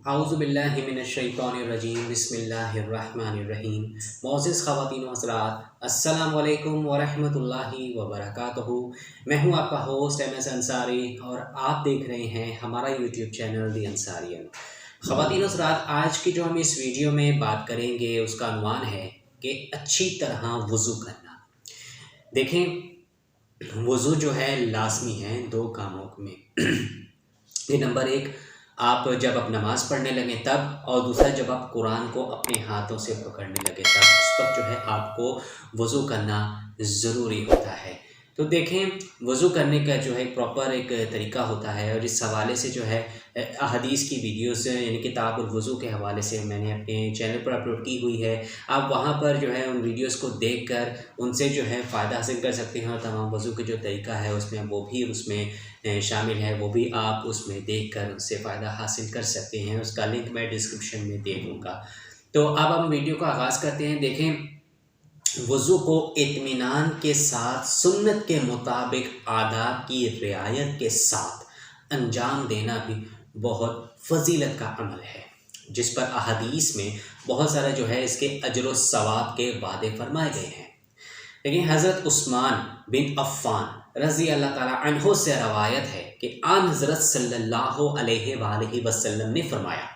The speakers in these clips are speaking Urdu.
اعوذ باللہ من الشیطان الرجیم بسم اللہ الرحمن الرحیم۔ معزز خواتین و حضرات، السلام علیکم ورحمۃ اللہ وبرکاتہ۔ میں ہوں آپ کا ہوسٹ ایم ایس انصاری اور آپ دیکھ رہے ہیں ہمارا یوٹیوب چینل دی انصاریہ۔ خواتین و حضرات، آج کی جو ہم اس ویڈیو میں بات کریں گے اس کا عنوان ہے کہ اچھی طرح وضو کرنا۔ دیکھیں، وضو جو ہے لازمی ہے دو کاموں میں۔ یہ نمبر ایک، آپ جب آپ نماز پڑھنے لگیں تب، اور دوسرا جب آپ قرآن کو اپنے ہاتھوں سے پکڑنے لگے تب، اس وقت جو ہے آپ کو وضو کرنا ضروری ہوتا ہے۔ تو دیکھیں، وضو کرنے کا جو ہے پراپر ایک طریقہ ہوتا ہے، اور اس حوالے سے جو ہے احادیث کی ویڈیوز یعنی کتاب الوضو کے حوالے سے میں نے اپنے چینل پر اپلوڈ کی ہوئی ہے۔ آپ وہاں پر جو ہے ان ویڈیوز کو دیکھ کر ان سے جو ہے فائدہ حاصل کر سکتے ہیں، اور تمام وضو کے جو طریقہ ہے اس میں وہ بھی اس میں شامل ہے، وہ بھی آپ اس میں دیکھ کر اس سے فائدہ حاصل کر سکتے ہیں۔ اس کا لنک میں ڈسکرپشن میں دے دوں گا۔ تو اب ہم ویڈیو کا آغاز کرتے ہیں۔ دیکھیں، وضو کو اطمینان کے ساتھ سنت کے مطابق آداب کی رعایت کے ساتھ انجام دینا بھی بہت فضیلت کا عمل ہے، جس پر احادیث میں بہت سارا جو ہے اس کے اجر و ثواب کے وعدے فرمائے گئے ہیں۔ لیکن حضرت عثمان بن عفان رضی اللہ تعالیٰ عنہ سے روایت ہے کہ آن حضرت صلی اللہ علیہ وآلہ وسلم نے فرمایا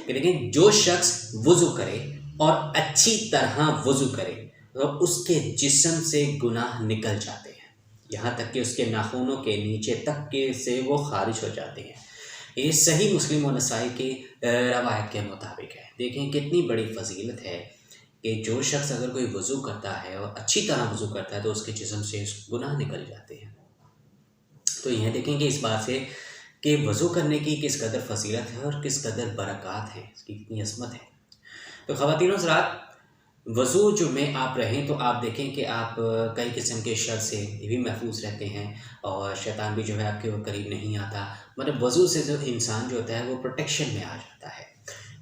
کہ دیکھیں، جو شخص وضو کرے اور اچھی طرح وضو کرے تو اس کے جسم سے گناہ نکل جاتے ہیں، یہاں تک کہ اس کے ناخنوں کے نیچے تک کے سے وہ خارج ہو جاتے ہیں۔ یہ صحیح مسلم و نسائی کی روایت کے مطابق ہے۔ دیکھیں کتنی بڑی فضیلت ہے کہ جو شخص اگر کوئی وضو کرتا ہے اور اچھی طرح وضو کرتا ہے تو اس کے جسم سے گناہ نکل جاتے ہیں۔ تو یہ دیکھیں کہ اس بات سے کہ وضو کرنے کی کس قدر فضیلت ہے اور کس قدر برکات ہیں، اس کی کتنی عظمت ہے۔ تو خواتین و حضرات، وضو جو میں آپ رہیں تو آپ دیکھیں کہ آپ کئی قسم کے شر سے بھی محفوظ رہتے ہیں، اور شیطان بھی جو ہے آپ کے قریب نہیں آتا۔ مطلب وضو سے جو انسان جو ہوتا ہے وہ پروٹیکشن میں آ جاتا ہے۔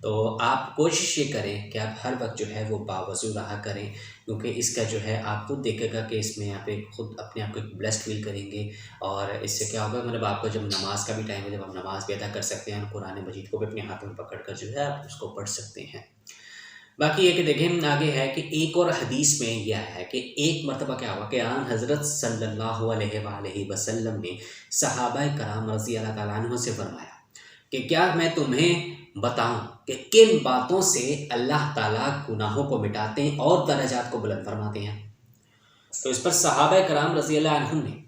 تو آپ کوشش یہ کریں کہ آپ ہر وقت جو ہے وہ باوضو رہا کریں، کیونکہ اس کا جو ہے آپ خود دیکھے گا کہ اس میں آپ خود اپنے آپ کو بلیسڈ فیل کریں گے، اور اس سے کیا ہوگا، مطلب آپ کو جب نماز کا بھی ٹائم ہے، جب آپ نماز بھی ادا کر سکتے ہیں، اور قرآن مجید کو بھی اپنے ہاتھوں میں پکڑ کر جو ہے آپ اس کو پڑھ سکتے ہیں۔ باقی یہ کہ دیکھیں آگے ہے کہ ایک اور حدیث میں یہ ہے کہ ایک مرتبہ کیا ہوا کہ آن حضرت صلی اللہ علیہ وآلہ وسلم نے صحابہ کرام رضی اللہ تعالیٰ عنہ سے فرمایا کہ کیا میں تمہیں بتاؤں کہ کن باتوں سے اللہ تعالیٰ گناہوں کو مٹاتے ہیں اور درجات کو بلند فرماتے ہیں؟ تو اس پر صحابہ کرام رضی اللہ عنہ نے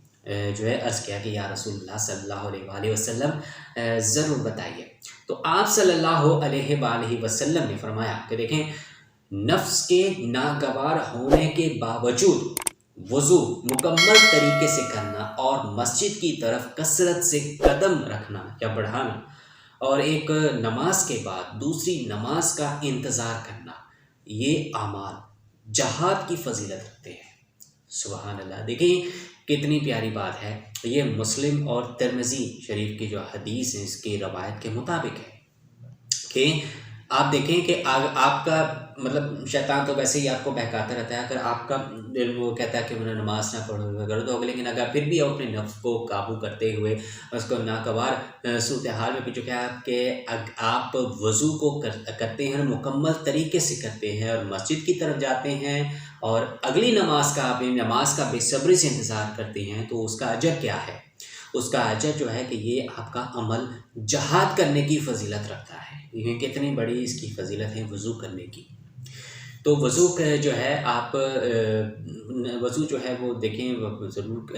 جو ہے عرض کیا کہ یا رسول اللہ صلی اللہ علیہ وآلہ وسلم ضرور بتائیے۔ تو آپ صلی اللہ علیہ وآلہ وسلم نے فرمایا کہ دیکھیں، نفس کے ناگوار ہونے کے باوجود وضو مکمل طریقے سے کرنا، اور مسجد کی طرف کثرت سے قدم رکھنا یا بڑھانا، اور ایک نماز کے بعد دوسری نماز کا انتظار کرنا، یہ اعمال جہاد کی فضیلت رکھتے ہیں۔ سبحان اللہ! دیکھیں کتنی پیاری بات ہے۔ یہ مسلم اور ترمذی شریف کی جو حدیث ہے اس کی روایت کے مطابق ہے کہ آپ دیکھیں کہ آپ کا مطلب شیطان تو ویسے ہی آپ کو بہکاتا رہتا ہے، اگر آپ کا دل وہ کہتا ہے کہ میں نماز نہ پڑھو غلط ہوگا، لیکن اگر پھر بھی اپنے نفس کو قابو کرتے ہوئے اس کو ناگوار صورتحال میں بھی جو کہ آپ وضو کو کرتے ہیں، مکمل طریقے سے کرتے ہیں اور مسجد کی طرف جاتے ہیں، اور اگلی نماز کا بے صبری سے انتظار کرتے ہیں، تو اس کا اجر کیا ہے؟ اس کا اجر جو ہے کہ یہ آپ کا عمل جہاد کرنے کی فضیلت رکھتا ہے۔ یہ کتنی بڑی اس کی فضیلت ہے وضو کرنے کی۔ تو وضو جو ہے آپ وضو جو ہے وہ دیکھیں ضرور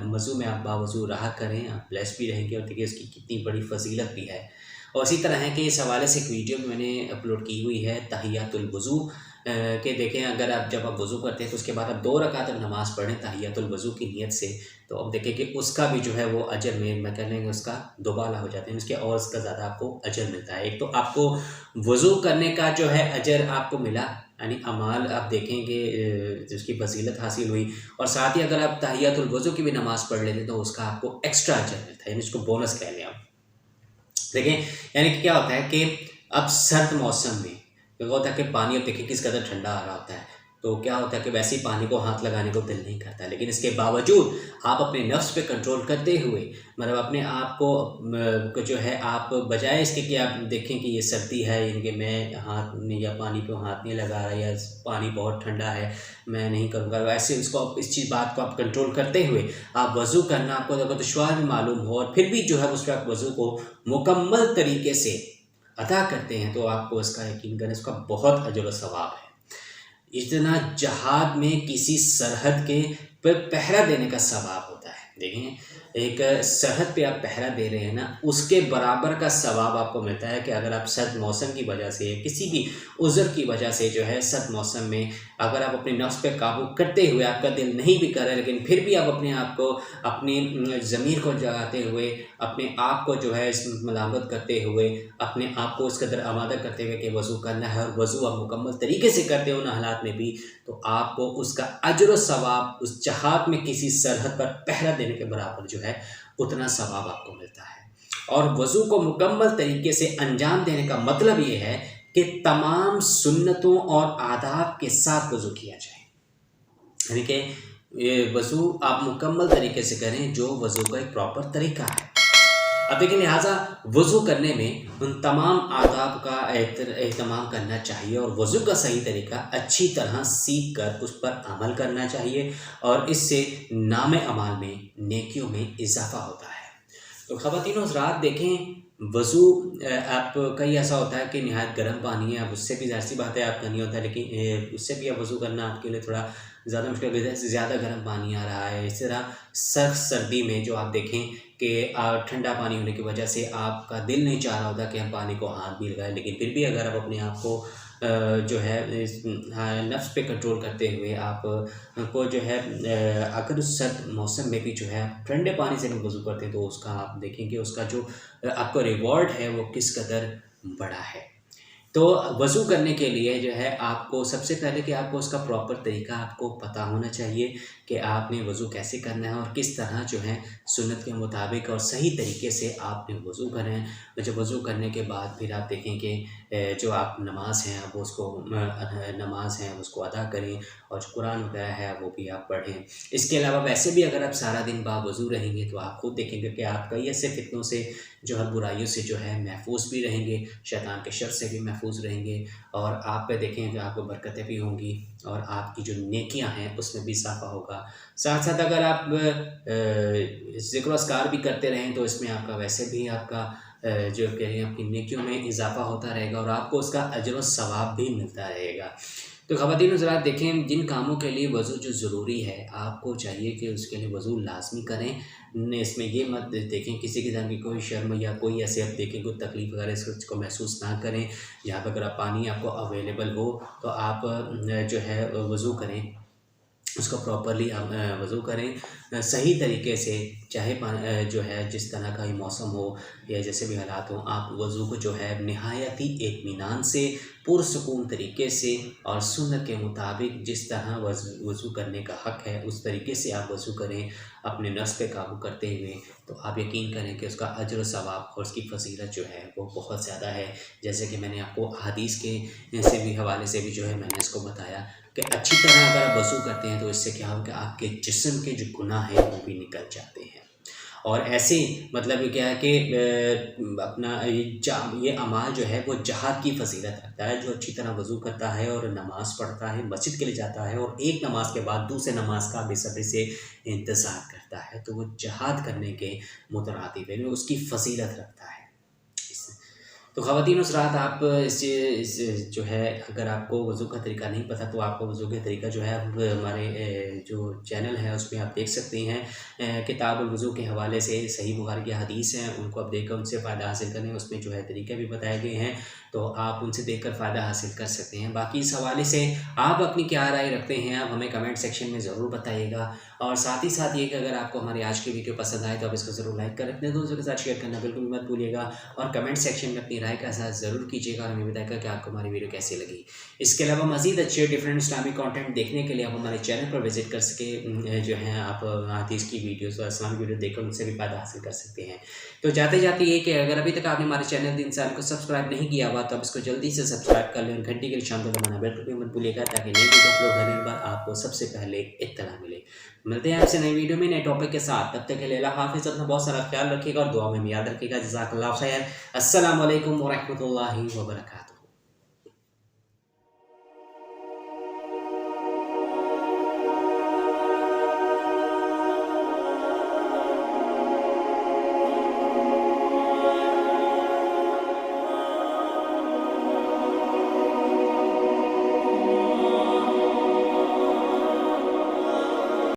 وضو میں آپ باوضو رہا کریں، آپ بلیس بھی رہیں گے، اور دیکھیں اس کی کتنی بڑی فضیلت بھی ہے۔ اور اسی طرح ہے کہ اس حوالے سے ایک ویڈیو میں نے اپلوڈ کی ہوئی ہے تحیات الوضو، کہ دیکھیں اگر آپ جب آپ وضو کرتے ہیں تو اس کے بعد آپ 2 رکعت نماز پڑھیں تحیات الوضو کی نیت سے، تو اب دیکھیں کہ اس کا بھی جو ہے وہ اجر میں کہہ لیں گے اس کا دوبالا ہو جاتے ہیں، اس کے اور اس کا زیادہ آپ کو اجر ملتا ہے۔ ایک تو آپ کو وضو کرنے کا جو ہے اجر آپ کو ملا، یعنی اعمال آپ دیکھیں کہ جس کی فضیلت حاصل ہوئی، اور ساتھ ہی اگر آپ تحیات الوضو کی بھی نماز پڑھ لیتے تو اس کا آپ کو ایکسٹرا اجر ملتا ہے، یعنی اس کو بونس کہہ لیں آپ۔ دیکھیں یعنی کہ کیا ہوتا ہے کہ اب سرد موسم میں ہوتا ہے کہ پانی اب دیکھیں کس قدر ٹھنڈا آ رہا ہوتا ہے، تو کیا ہوتا ہے کہ ویسے ہی پانی کو ہاتھ لگانے کو دل نہیں کرتا، لیکن اس کے باوجود آپ اپنے نفس پہ کنٹرول کرتے ہوئے مطلب اپنے آپ کو جو ہے آپ بجائے اس کے کہ آپ دیکھیں کہ یہ سردی ہے یعنی کہ میں ہاتھ یا پانی پہ ہاتھ نہیں لگا رہا یا پانی بہت ٹھنڈا ہے میں نہیں کروں گا، ویسے اس کو اس چیز بات کو آپ کنٹرول کرتے ہوئے آپ وضو کرنا آپ کو اگر دشوار بھی معلوم ہو اور پھر بھی جو ہے اس پہ آپ وضو کو مکمل طریقے سے ادا کرتے ہیں تو آپ کو اس کا یقین کریں اس کا بہت اجر و ثواب ہے۔ اتنا جہاد میں کسی سرحد کے پر پہرا دینے کا ثواب ہوتا ہے، دیکھیں ایک سرحد پہ آپ پہرا دے رہے ہیں نا، اس کے برابر کا ثواب آپ کو ملتا ہے کہ اگر آپ سرد موسم کی وجہ سے کسی بھی عذر کی وجہ سے جو ہے سرد موسم میں اگر آپ اپنے نفس پہ قابو کرتے ہوئے آپ کا دل نہیں بھی کر رہے لیکن پھر بھی آپ اپنے آپ کو اپنی ضمیر کو جگاتے ہوئے اپنے آپ کو جو ہے اس ملامت کرتے ہوئے اپنے آپ کو اس قدر آمادہ کرتے ہوئے کہ وضو کرنا ہے اور وضو آپ مکمل طریقے سے کرتے ہو ان حالات میں بھی، تو آپ کو اس کا اجر و ثواب اس جہاد میں کسی سرحد پر پہرا دینے کے برابر جو ہے اتنا ثواب آپ کو ملتا ہے۔ اور وضو کو مکمل طریقے سے انجام دینے کا مطلب یہ ہے کہ تمام سنتوں اور آداب کے ساتھ وضو کیا جائے، یعنی کہ یہ وضو آپ مکمل طریقے سے کریں جو وضو کا ایک پراپر طریقہ ہے۔ اب دیکھیں لہٰذا وضو کرنے میں ان تمام آداب کا اہتمام کرنا چاہیے اور وضو کا صحیح طریقہ اچھی طرح سیکھ کر اس پر عمل کرنا چاہیے اور اس سے نام اعمال میں نیکیوں میں اضافہ ہوتا ہے۔ تو خواتین و حضرات دیکھیں وضو آپ کئی ایسا ہوتا ہے کہ نہایت گرم پانی ہے، اب اس سے بھی ظاہر سی بات ہے آپ کا نہیں ہوتا لیکن اس سے بھی اب وضو کرنا آپ کے لیے تھوڑا زیادہ مشکل ہے، زیادہ گرم پانی آ رہا ہے، اس طرح سخت سردی میں جو آپ دیکھیں کہ ٹھنڈا پانی ہونے کی وجہ سے آپ کا دل نہیں چاہ رہا ہوتا کہ ہم پانی کو ہاتھ بھی لگائیں، لیکن پھر بھی اگر آپ اپنے آپ کو جو ہے نفس پہ کنٹرول کرتے ہوئے آپ کو جو ہے اگر اس سرد موسم میں بھی جو ہے ٹھنڈے پانی سے بھی وضو کرتے ہیں تو اس کا آپ دیکھیں کہ اس کا جو آپ کا ریوارڈ ہے وہ کس قدر بڑا ہے۔ تو وضو کرنے کے لیے جو ہے آپ کو سب سے پہلے کہ آپ کو اس کا پراپر طریقہ آپ کو پتہ ہونا چاہیے کہ آپ نے وضو کیسے کرنا ہے اور کس طرح جو ہے سنت کے مطابق اور صحیح طریقے سے آپ نے وضو کریں۔ جب وضو کرنے کے بعد پھر آپ دیکھیں کہ جو آپ نماز ہیں آپ اس کو نماز ہیں اس کو ادا کریں اور جو قرآن وغیرہ ہے وہ بھی آپ پڑھیں۔ اس کے علاوہ ویسے بھی اگر آپ سارا دن باوضو رہیں گے تو آپ خود دیکھیں گے کہ آپ کئی ایسے فتنوں سے جو ہے برائیوں سے جو ہے محفوظ بھی رہیں گے، شیطان کے شر سے بھی محفوظ رہیں گے اور آپ پہ دیکھیں کہ آپ کو برکتیں بھی ہوں گی اور آپ کی جو نیکیاں ہیں اس میں بھی اضافہ ہوگا۔ ساتھ ساتھ اگر آپ ذکر و اذکار بھی کرتے رہیں تو اس میں آپ کا ویسے بھی آپ کا جو کہہ رہے ہیں آپ کی نیکیوں میں اضافہ ہوتا رہے گا اور آپ کو اس کا اجر و ثواب بھی ملتا رہے گا۔ تو خواتین حضرات دیکھیں جن کاموں کے لیے وضو جو ضروری ہے آپ کو چاہیے کہ اس کے لیے وضو لازمی کریں، اس میں یہ مت دیکھیں کسی قسم کی کوئی شرم یا کوئی ایسے آپ دیکھیں کوئی تکلیف وغیرہ اس کو محسوس نہ کریں۔ جہاں پہ اگر آپ پانی آپ کو اویلیبل ہو تو آپ جو ہے وضو کریں، اس کو پراپرلی وضو کریں صحیح طریقے سے، چاہے جو ہے جس طرح کا ہی موسم ہو یا جیسے بھی حالات ہوں، آپ وضو کو جو ہے نہایت ہی اطمینان سے پرسکون طریقے سے اور سنت کے مطابق جس طرح وضو کرنے کا حق ہے اس طریقے سے آپ وضو کریں اپنے نفس پہ قابو کرتے ہوئے، تو آپ یقین کریں کہ اس کا اجر و ثواب اور اس کی فضیلت جو ہے وہ بہت زیادہ ہے۔ جیسے کہ میں نے آپ کو حدیث کے سے بھی حوالے سے بھی جو ہے میں نے اس کو بتایا کہ اچھی طرح اگر آپ وضو کرتے ہیں تو اس سے کیا ہو کہ آپ کے جسم کے جو گناہ ہیں وہ بھی نکل جاتے ہیں۔ اور ایسے مطلب یہ کیا ہے کہ اپنا یہ اعمال جو ہے وہ جہاد کی فضیلت رکھتا ہے۔ جو اچھی طرح وضو کرتا ہے اور نماز پڑھتا ہے، مسجد کے لیے جاتا ہے اور ایک نماز کے بعد دوسرے نماز کا بے صبری سے انتظار کرتا ہے تو وہ جہاد کرنے کے مترادف ہے، اس کی فضیلت رکھتا ہے۔ تو خواتین حضرات آپ اس جو ہے اگر آپ کو وضو کا طریقہ نہیں پتہ تو آپ کو وضو کا طریقہ جو ہے اب ہمارے جو چینل ہے اس میں آپ دیکھ سکتے ہیں، کتاب الوضو کے حوالے سے صحیح بخاری کی حدیث ہیں ان کو آپ دیکھ کر ان سے فائدہ حاصل کریں، اس میں جو ہے طریقے بھی بتائے گئے ہیں تو آپ ان سے دیکھ کر فائدہ حاصل کر سکتے ہیں۔ باقی اس حوالے سے آپ اپنی کیا رائے رکھتے ہیں آپ ہمیں کمنٹ سیکشن میں ضرور بتائیے گا اور ساتھ ہی ساتھ یہ کہ اگر آپ کو ہماری آج کی ویڈیو پسند آئے تو آپ اس کو ضرور لائک کریں، اپنے دوستوں کے ساتھ شیئر کرنا بالکل بھی مت بھولیے گا، اور کمنٹ سیکشن میں اپنی رائے کا اظہار ضرور کیجیے گا اور ہمیں بتائے گا کہ آپ کو ہماری ویڈیو کیسی لگی۔ اس کے علاوہ مزید اچھے ڈفرینٹ اسلامی کانٹینٹ دیکھنے کے لیے آپ ہمارے چینل پر وزٹ کر سکے، جو ہیں آپ حدیث کی ویڈیوز اور اسلامی ویڈیو دیکھ کر ان سے بھی فائدہ حاصل کر سکتے ہیں۔ تو جاتے جاتے یہ کہ اگر ابھی تک آپ نے ہمارے چینل دین انسان کو سبسکرائب نہیں کیا ہوا تو آپ اس کو جلدی سے سبسکرائب کر لیں اور گھنٹی کے نشان کو دبانا بالکل بھی مت بھولیے گا، تاکہ نئی ویڈیو اپلوڈ ہونے کے بعد آپ کو سب سے پہلے اطلاع ملے۔ ملتے ہیں آپ سے نئی ویڈیو میں نئے ٹاپک کے ساتھ، تب تک کے لیے اللہ حافظ، اپنا بہت سارا خیال رکھیے گا اور دعا میں بھی یاد رکھیے گا۔ جزاک اللہ خیر، السلام علیکم ورحمۃ اللہ وبرکاتہ۔